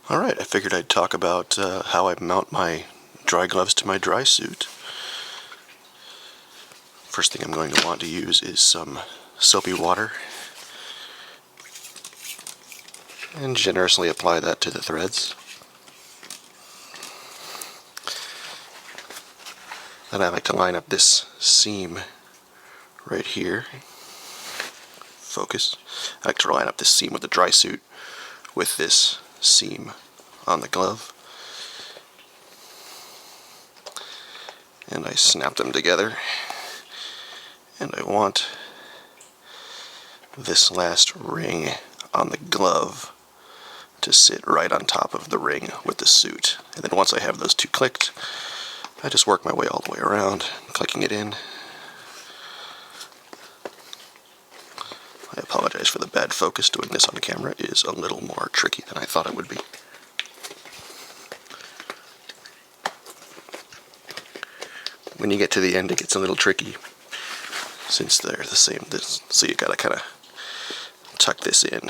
Alright, I figured I'd talk about how I mount my dry gloves to my dry suit. First thing I'm going to want to use is some soapy water and generously apply that to the threads. Then I like to line up this seam right here. Focus. I like to line up this seam with the dry suit with this seam on the glove. And I snap them together. And I want this last ring on the glove to sit right on top of the ring with the suit. And then once I have those two clicked, I just work my way all the way around, clicking it in. I apologize for the bad focus. Doing this on camera is a little more tricky than I thought it would be. When you get to the end, it gets a little tricky since they're the same. So you gotta kind of tuck this in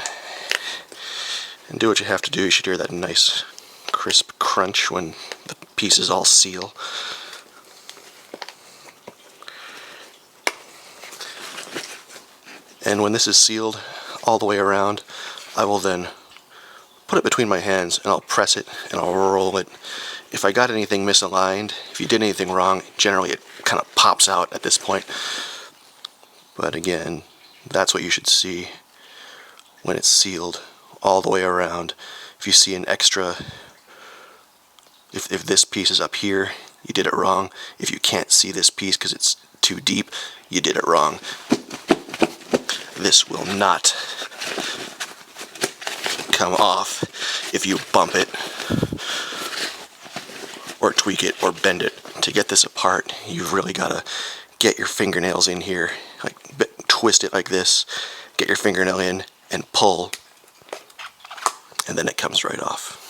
and do what you have to do. You should hear that nice crisp crunch when the pieces all seal. And when this is sealed all the way around, I will then put it between my hands and I'll press it and I'll roll it. If I got anything misaligned, if you did anything wrong, generally it kind of pops out at this point. But again, that's what you should see when it's sealed all the way around. If you see an extra, if this piece is up here, you did it wrong. If you can't see this piece because it's too deep, you did it wrong. This will not come off if you bump it or tweak it or bend it. To get this apart, you've really got to get your fingernails in here, like twist it like this, get your fingernail in and pull, and then it comes right off.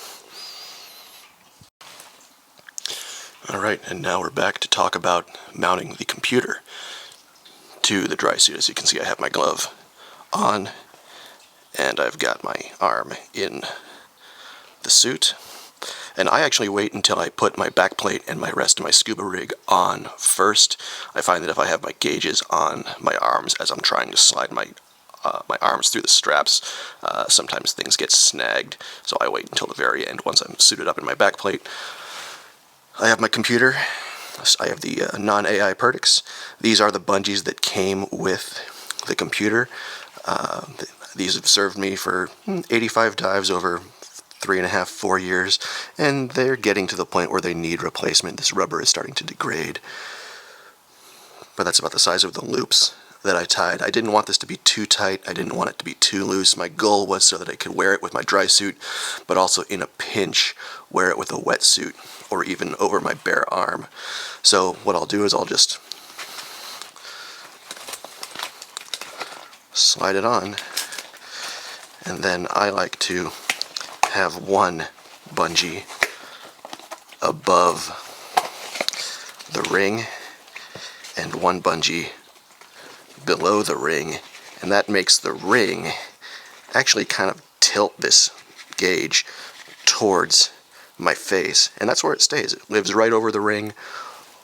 Alright, and now we're back to talk about mounting the computer to the dry suit. As you can see, I have my glove on and I've got my arm in the suit. And I actually wait until I put my back plate and my rest of my scuba rig on first. I find that if I have my gauges on my arms as I'm trying to slide my arms through the straps, sometimes things get snagged. So I wait until the very end once I'm suited up in my back plate. I have my computer. I have the non-AI Perdix. These are the bungees that came with the computer. These have served me for 85 dives over 3.5, 4 years, and they're getting to the point where they need replacement. This rubber is starting to degrade. But that's about the size of the loops that I tied. I didn't want this to be too tight. I didn't want it to be too loose. My goal was so that I could wear it with my dry suit, but also in a pinch, wear it with a wetsuit, or even over my bare arm. So what I'll do is I'll just slide it on, and then I like to have one bungee above the ring and one bungee below the ring, and that makes the ring actually kind of tilt this gauge towards my face, and that's where it stays. It lives right over the ring.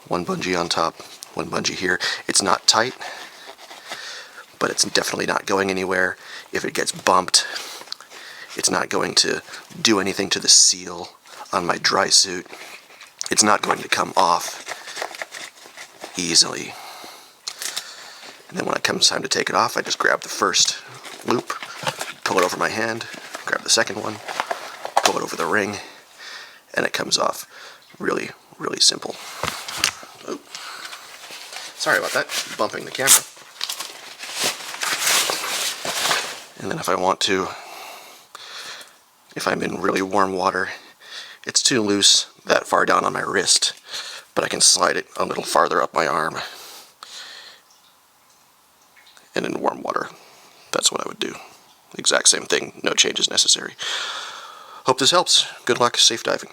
One bungee on top, one bungee here. It's not tight, but it's definitely not going anywhere. If it gets bumped, it's not going to do anything to the seal on my dry suit. It's not going to come off easily. And then when it comes time to take it off, I just grab the first loop, pull it over my hand, grab the second one, pull it over the ring, and it comes off. Really, really simple. Oh. Sorry about that, bumping the camera. And then if I want to, if I'm in really warm water, it's too loose that far down on my wrist, but I can slide it a little farther up my arm. And in warm water, that's what I would do. Exact same thing, no changes necessary. Hope this helps. Good luck, safe diving.